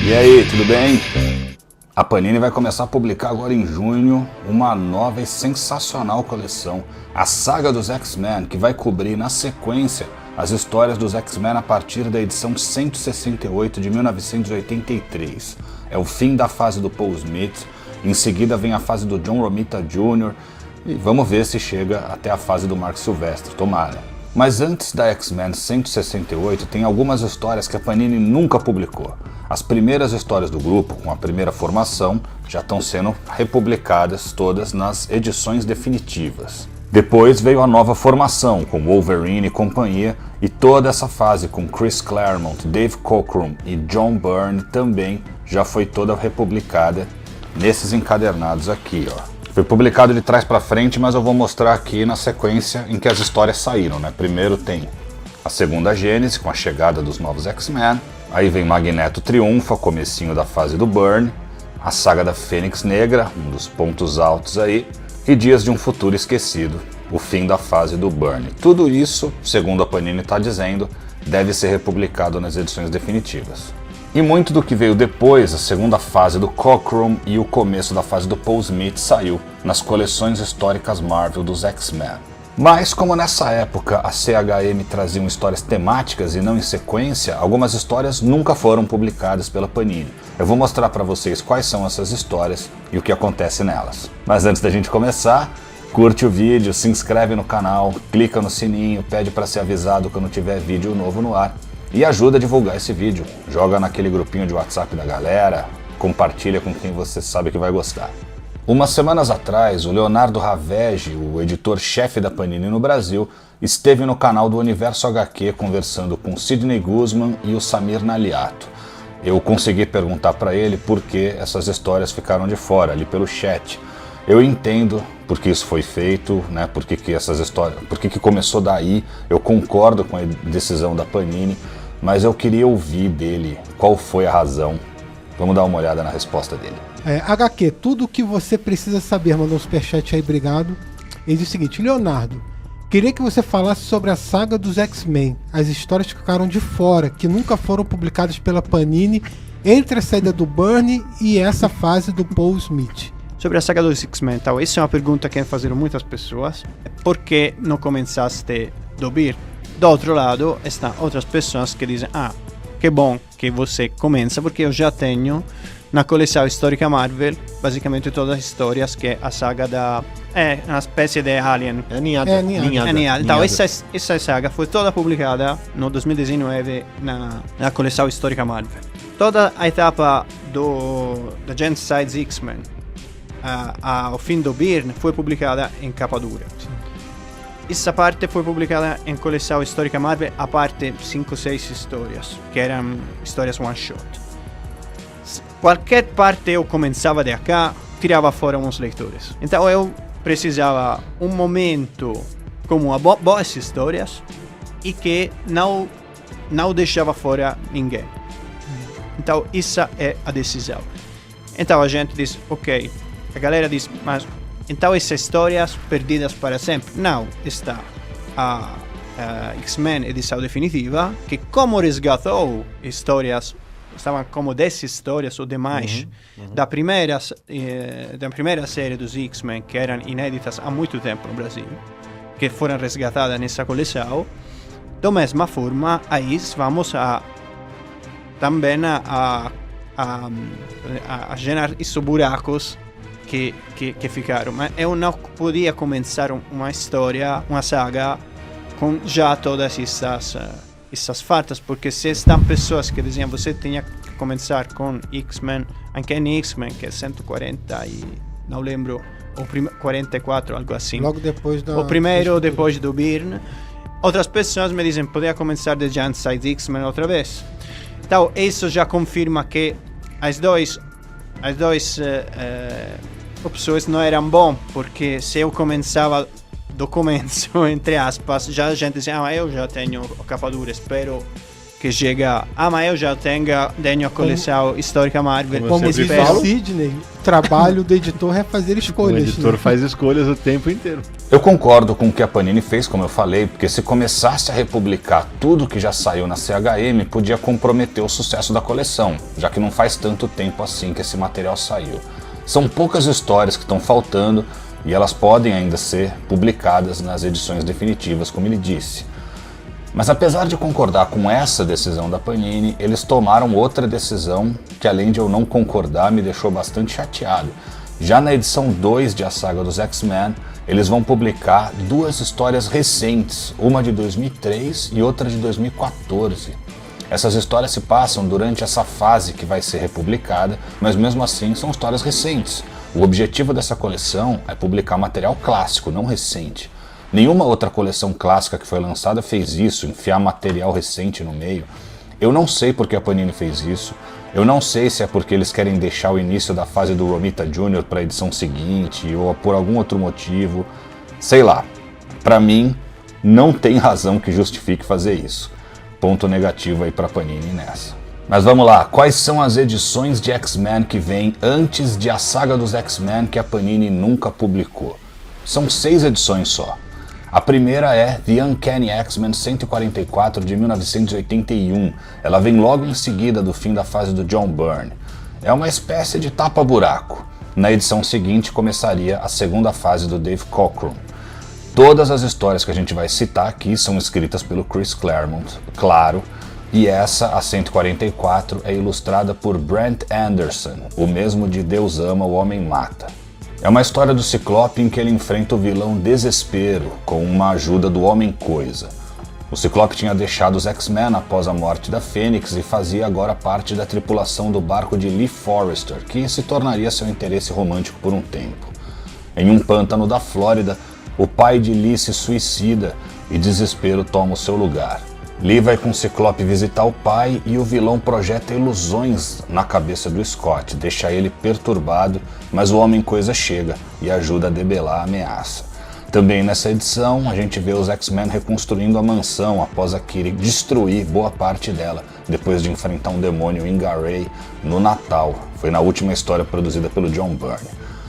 E aí, tudo bem? A Panini vai começar a publicar agora em junho uma nova e sensacional coleção, a Saga dos X-Men, que vai cobrir na sequência as histórias dos X-Men a partir da edição 168 de 1983. É o fim da fase do Paul Smith, em seguida vem a fase do John Romita Jr. e vamos ver se chega até a fase do Mark Silvestre, tomara. Mas antes da X-Men 168 tem algumas histórias que a Panini nunca publicou. As primeiras histórias do grupo, com a primeira formação, já estão sendo republicadas todas nas edições definitivas. Depois veio a nova formação, com Wolverine e companhia, e toda essa fase com Chris Claremont, Dave Cockrum e John Byrne também já foi toda republicada nesses encadernados aqui, ó. Foi publicado de trás para frente, mas eu vou mostrar aqui na sequência em que as histórias saíram, né? Primeiro tem a segunda Gênese, com a chegada dos novos X-Men. Aí vem Magneto Triunfa, comecinho da fase do Byrne. A saga da Fênix Negra, um dos pontos altos aí. E Dias de um Futuro Esquecido, o fim da fase do Byrne. Tudo isso, segundo a Panini está dizendo, deve ser republicado nas edições definitivas. E muito do que veio depois, a segunda fase do Cockrum e o começo da fase do Paul Smith saiu nas coleções históricas Marvel dos X-Men. Mas como nessa época a CHM traziam histórias temáticas e não em sequência, algumas histórias nunca foram publicadas pela Panini. Eu vou mostrar para vocês quais são essas histórias e o que acontece nelas. Mas antes da gente começar, curte o vídeo, se inscreve no canal, clica no sininho, pede para ser avisado quando tiver vídeo novo no ar. E ajuda a divulgar esse vídeo, joga naquele grupinho de WhatsApp da galera, compartilha com quem você sabe que vai gostar. Umas semanas atrás, o Leonardo Ravege, o editor-chefe da Panini no Brasil, esteve no canal do Universo HQ conversando com Sidney Guzman e o Samir Naliato. Eu consegui perguntar para ele por que essas histórias ficaram de fora, ali pelo chat. Eu entendo por que isso foi feito, né? Por que essas histórias, por que começou daí. Eu concordo com a decisão da Panini, mas eu queria ouvir dele qual foi a razão. Vamos dar uma olhada na resposta dele. HQ, tudo o que você precisa saber, mandou um superchat aí, obrigado. Ele diz o seguinte: Leonardo, queria que você falasse sobre a saga dos X-Men, as histórias que ficaram de fora, que nunca foram publicadas pela Panini, entre a saída do Byrne e essa fase do Paul Smith. Sobre a saga dos X-Men, então, essa é uma pergunta que fizeram muitas pessoas. Por que não começaste do Byrne? Do outro lado, estão outras pessoas que dizem: que bom que você começa, porque eu já tenho na coleção histórica Marvel basicamente todas as histórias que a saga da... É uma espécie de Alien. É ninhada. Então, essa saga foi toda publicada no 2019 na coleção histórica Marvel. Toda a etapa da Genocide X-Men ao fim do Byrne foi publicada em capa dura. Essa parte foi publicada em coleção histórica Marvel, a parte 5 ou 6 histórias, que eram histórias one shot. Qualquer parte eu começava de cá, tirava fora uns leitores. Então eu precisava um momento com boas histórias e que não deixava fora ninguém. Então essa é a decisão. Então a gente diz, ok, a galera diz, mas então essas histórias perdidas para sempre? Não, está a X-Men edição definitiva, que como resgatou histórias, estavam como 10 histórias ou demais da primeira série dos X-Men, que eram inéditas há muito tempo no Brasil, que foram resgatadas nessa coleção. Da mesma forma, aí vamos também a gerar esses buracos que ficaram. Mas eu não podia começar uma história, uma saga, com já todas essas faltas, porque se estão pessoas que diziam você tinha que começar com X-Men, anche em X-Men, que é 140 e não lembro, ou 44, algo assim. Logo depois da... O primeiro, depois do Byrne. Outras pessoas me dizem, podia começar de Genocide X-Men outra vez. Então, isso já confirma que as duas opções não eram bom, porque se eu começava do começo, entre aspas, já a gente dizia, eu já tenho a capa dura, espero que chega, mas eu já tenho a coleção histórica Marvel. Como diz Espero. o Sidney, o trabalho do editor é fazer O escolhas. editor né? faz escolhas o tempo inteiro. Eu concordo com o que a Panini fez, como eu falei, porque se começasse a republicar tudo que já saiu na CHM, podia comprometer o sucesso da coleção, já que não faz tanto tempo assim que esse material saiu. São poucas histórias que estão faltando e elas podem ainda ser publicadas nas edições definitivas, como ele disse. Mas apesar de concordar com essa decisão da Panini, eles tomaram outra decisão que, além de eu não concordar, me deixou bastante chateado. Já na edição 2 de A Saga dos X-Men, eles vão publicar duas histórias recentes, uma de 2003 e outra de 2014. Essas histórias se passam durante essa fase que vai ser republicada, mas mesmo assim são histórias recentes. O objetivo dessa coleção é publicar material clássico, não recente. Nenhuma outra coleção clássica que foi lançada fez isso, enfiar material recente no meio. Eu não sei por que a Panini fez isso. Eu não sei se é porque eles querem deixar o início da fase do Romita Jr. para a edição seguinte ou por algum outro motivo. Sei lá. Para mim, não tem razão que justifique fazer isso. Ponto negativo aí para a Panini nessa. Mas vamos lá, quais são as edições de X-Men que vêm antes de A Saga dos X-Men que a Panini nunca publicou? São 6 edições só. A primeira é The Uncanny X-Men 144 de 1981. Ela vem logo em seguida do fim da fase do John Byrne. É uma espécie de tapa-buraco. Na edição seguinte começaria a segunda fase do Dave Cockrum. Todas as histórias que a gente vai citar aqui são escritas pelo Chris Claremont, claro, e essa, a 144, é ilustrada por Brent Anderson, o mesmo de Deus Ama, o Homem Mata. É uma história do Ciclope em que ele enfrenta o vilão Desespero, com uma ajuda do Homem-Coisa. O Ciclope tinha deixado os X-Men após a morte da Fênix e fazia agora parte da tripulação do barco de Lee Forrester, que se tornaria seu interesse romântico por um tempo. Em um pântano da Flórida, o pai de Lee se suicida e Desespero toma o seu lugar. Lee vai com o Ciclope visitar o pai e o vilão projeta ilusões na cabeça do Scott, deixa ele perturbado, mas o Homem-Coisa chega e ajuda a debelar a ameaça. Também nessa edição, a gente vê os X-Men reconstruindo a mansão após a Kitty destruir boa parte dela, depois de enfrentar um demônio Ingaray no Natal. Foi na última história produzida pelo John Byrne.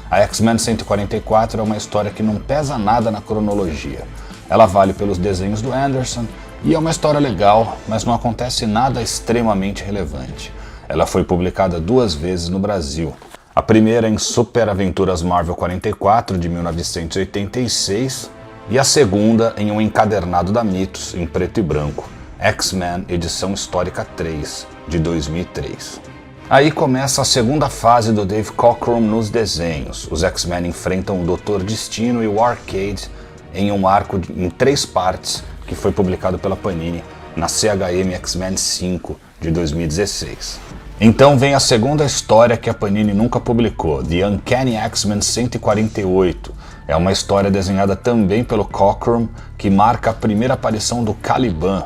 A X-Men 144 é uma história que não pesa nada na cronologia. Ela vale pelos desenhos do Anderson, e é uma história legal, mas não acontece nada extremamente relevante. Ela foi publicada 2 vezes no Brasil. A primeira em Super Aventuras Marvel 44, de 1986, e a segunda em um encadernado da Mitos, em preto e branco, X-Men Edição Histórica 3, de 2003. Aí começa a segunda fase do Dave Cockrum nos desenhos. Os X-Men enfrentam o Doutor Destino e o Arcade em um arco em 3 partes, que foi publicado pela Panini na CHM X-Men 5 de 2016. Então vem a segunda história que a Panini nunca publicou, The Uncanny X-Men 148. É uma história desenhada também pelo Cockrum, que marca a primeira aparição do Caliban.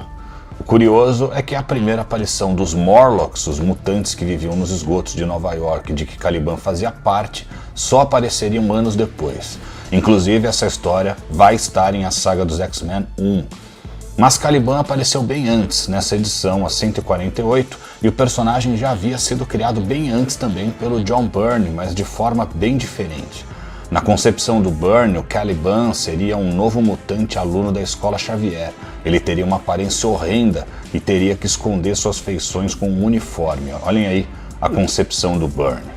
O curioso é que a primeira aparição dos Morlocks, os mutantes que viviam nos esgotos de Nova York, de que Caliban fazia parte, só apareceriam anos depois. Inclusive, essa história vai estar em A Saga dos X-Men 1. Mas Caliban apareceu bem antes, nessa edição, a 148, e o personagem já havia sido criado bem antes também pelo John Byrne, mas de forma bem diferente. Na concepção do Byrne, o Caliban seria um novo mutante aluno da Escola Xavier. Ele teria uma aparência horrenda e teria que esconder suas feições com um uniforme. Olhem aí a concepção do Byrne.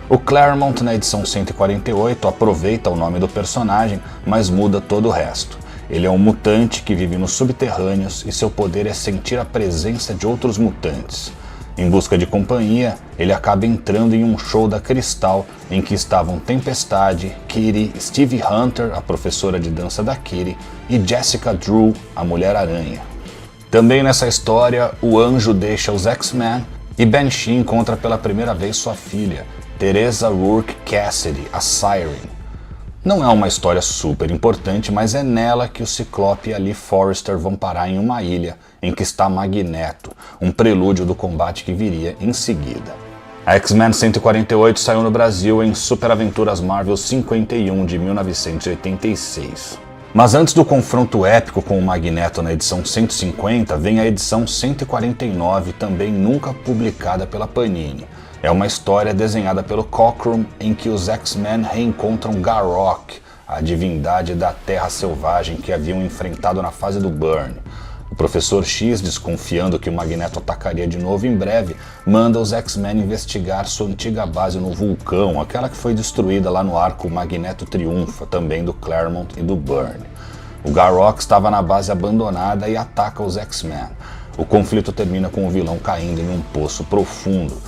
O Claremont, na edição 148, aproveita o nome do personagem, mas muda todo o resto. Ele é um mutante que vive nos subterrâneos e seu poder é sentir a presença de outros mutantes. Em busca de companhia, ele acaba entrando em um show da Cristal em que estavam Tempestade, Kitty, Steve Hunter, a professora de dança da Kitty, e Jessica Drew, a Mulher-Aranha. Também nessa história, o Anjo deixa os X-Men e Banshee encontra pela primeira vez sua filha, Teresa Rourke Cassidy, a Siren. Não é uma história super importante, mas é nela que o Ciclope e a Lee Forrester vão parar em uma ilha em que está Magneto, um prelúdio do combate que viria em seguida. A X-Men 148 saiu no Brasil em Super Aventuras Marvel 51 de 1986. Mas antes do confronto épico com o Magneto na edição 150, vem a edição 149, também nunca publicada pela Panini. É uma história desenhada pelo Cockrum em que os X-Men reencontram Garrock, a divindade da Terra Selvagem que haviam enfrentado na fase do Burn. O Professor X, desconfiando que o Magneto atacaria de novo em breve, manda os X-Men investigar sua antiga base no vulcão, aquela que foi destruída lá no arco Magneto Triunfa, também do Claremont e do Byrne. O Garrock estava na base abandonada e ataca os X-Men. O conflito termina com o vilão caindo em um poço profundo.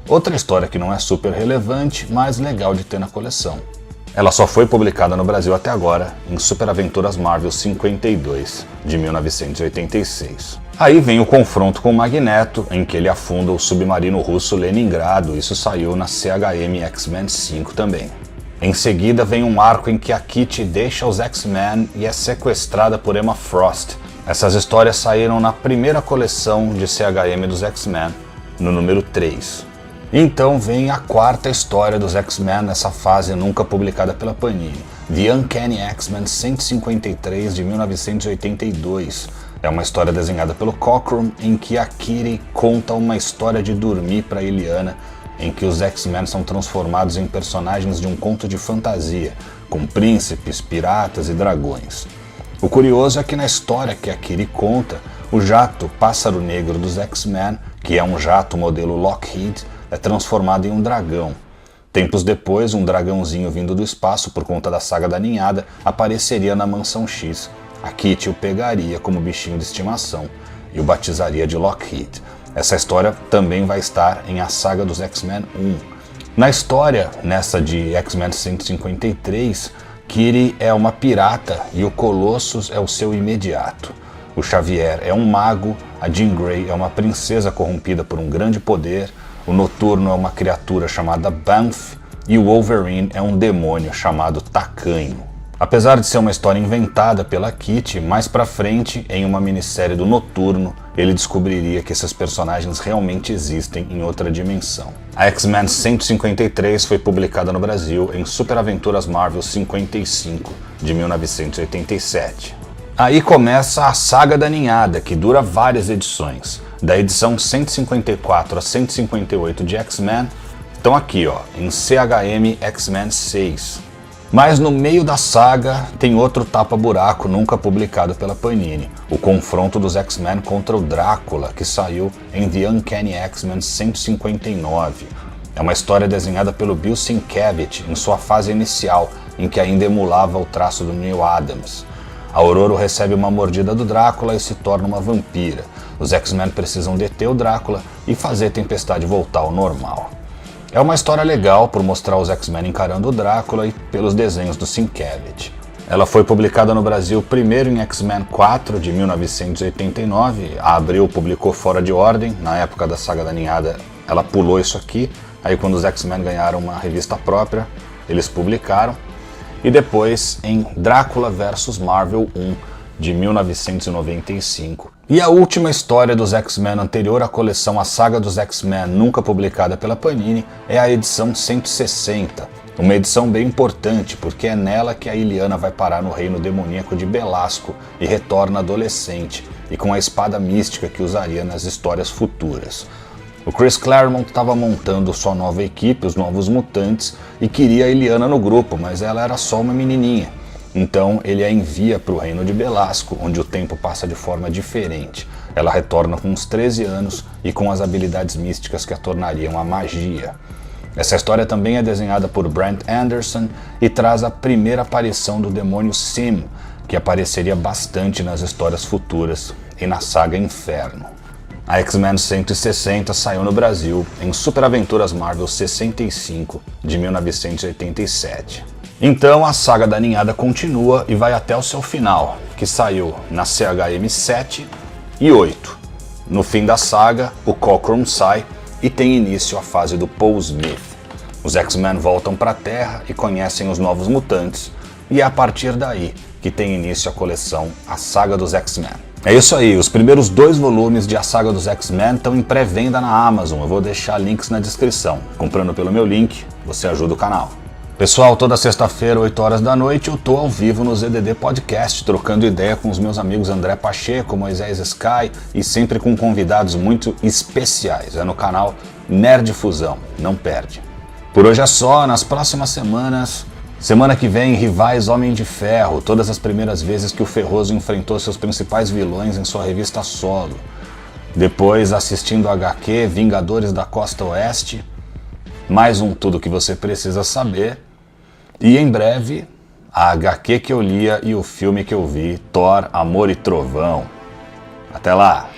Outra história que não é super relevante, mas legal de ter na coleção. Ela só foi publicada no Brasil até agora em Super Aventuras Marvel 52, de 1986. Aí vem o confronto com o Magneto, em que ele afunda o submarino russo Leningrado, isso saiu na CHM X-Men 5 também. Em seguida vem um arco em que a Kitty deixa os X-Men e é sequestrada por Emma Frost. Essas histórias saíram na primeira coleção de CHM dos X-Men, no número 3. Então vem a quarta história dos X-Men nessa fase nunca publicada pela Panini, The Uncanny X-Men 153 de 1982. É uma história desenhada pelo Cockrum em que a Kitty conta uma história de dormir para Illyana, em que os X-Men são transformados em personagens de um conto de fantasia, com príncipes, piratas e dragões. O curioso é que na história que a Kitty conta, o jato Pássaro Negro dos X-Men, que é um jato modelo Lockheed, é transformado em um dragão. Tempos depois, um dragãozinho vindo do espaço por conta da saga da ninhada apareceria na Mansão X. A Kitty o pegaria como bichinho de estimação e o batizaria de Lockheed. Essa história também vai estar em A Saga dos X-Men 1. Na história, nessa de X-Men 153, Kitty é uma pirata e o Colossus é o seu imediato. O Xavier é um mago, a Jean Grey é uma princesa corrompida por um grande poder, o Noturno é uma criatura chamada Banff e o Wolverine é um demônio chamado Tacanho. Apesar de ser uma história inventada pela Kitty, mais pra frente, em uma minissérie do Noturno, ele descobriria que esses personagens realmente existem em outra dimensão. A X-Men 153 foi publicada no Brasil em Super Aventuras Marvel 55, de 1987. Aí começa a Saga da Ninhada, que dura várias edições. Da edição 154 a 158 de X-Men, estão aqui ó, em CHM X-Men 6. Mas no meio da saga tem outro tapa-buraco nunca publicado pela Panini, o confronto dos X-Men contra o Drácula, que saiu em The Uncanny X-Men 159. É uma história desenhada pelo Bill Sienkiewicz em sua fase inicial, em que ainda emulava o traço do Neil Adams. A Ororo recebe uma mordida do Drácula e se torna uma vampira. Os X-Men precisam deter o Drácula e fazer Tempestade voltar ao normal. É uma história legal por mostrar os X-Men encarando o Drácula e pelos desenhos do Sienkiewicz. Ela foi publicada no Brasil primeiro em X-Men 4 de 1989, a Abril publicou fora de ordem, na época da Saga da Ninhada ela pulou isso aqui, aí quando os X-Men ganharam uma revista própria, eles publicaram, e depois em Drácula vs Marvel 1 de 1995. E a última história dos X-Men anterior à coleção A Saga dos X-Men, nunca publicada pela Panini, é a edição 160. Uma edição bem importante, porque é nela que a Illyana vai parar no reino demoníaco de Belasco e retorna adolescente, e com a espada mística que usaria nas histórias futuras. O Chris Claremont estava montando sua nova equipe, os Novos Mutantes, e queria a Illyana no grupo, mas ela era só uma menininha. Então ele a envia para o reino de Belasco, onde o tempo passa de forma diferente. Ela retorna com uns 13 anos e com as habilidades místicas que a tornariam a magia. Essa história também é desenhada por Brent Anderson e traz a primeira aparição do demônio Sim, que apareceria bastante nas histórias futuras e na saga Inferno. A X-Men 160 saiu no Brasil em Super Aventuras Marvel 65, de 1987. Então a Saga da Ninhada continua e vai até o seu final, que saiu na CHM 7 e 8. No fim da saga, o Cockrum sai e tem início a fase do Paul Smith. Os X-Men voltam para a Terra e conhecem os Novos Mutantes, e é a partir daí que tem início a coleção A Saga dos X-Men. É isso aí, os primeiros 2 volumes de A Saga dos X-Men estão em pré-venda na Amazon, eu vou deixar links na descrição. Comprando pelo meu link, você ajuda o canal. Pessoal, toda sexta-feira, 8 horas da noite, eu tô ao vivo no ZDD Podcast, trocando ideia com os meus amigos André Pacheco, Moisés Sky e sempre com convidados muito especiais. É no canal Nerd Fusão, não perde. Por hoje é só, nas próximas semanas, semana que vem, Rivais Homem de Ferro, todas as primeiras vezes que o Ferroso enfrentou seus principais vilões em sua revista solo. Depois, assistindo a HQ Vingadores da Costa Oeste, mais um Tudo que você precisa saber. E em breve, a HQ que eu lia e o filme que eu vi, Thor, Amor e Trovão. Até lá!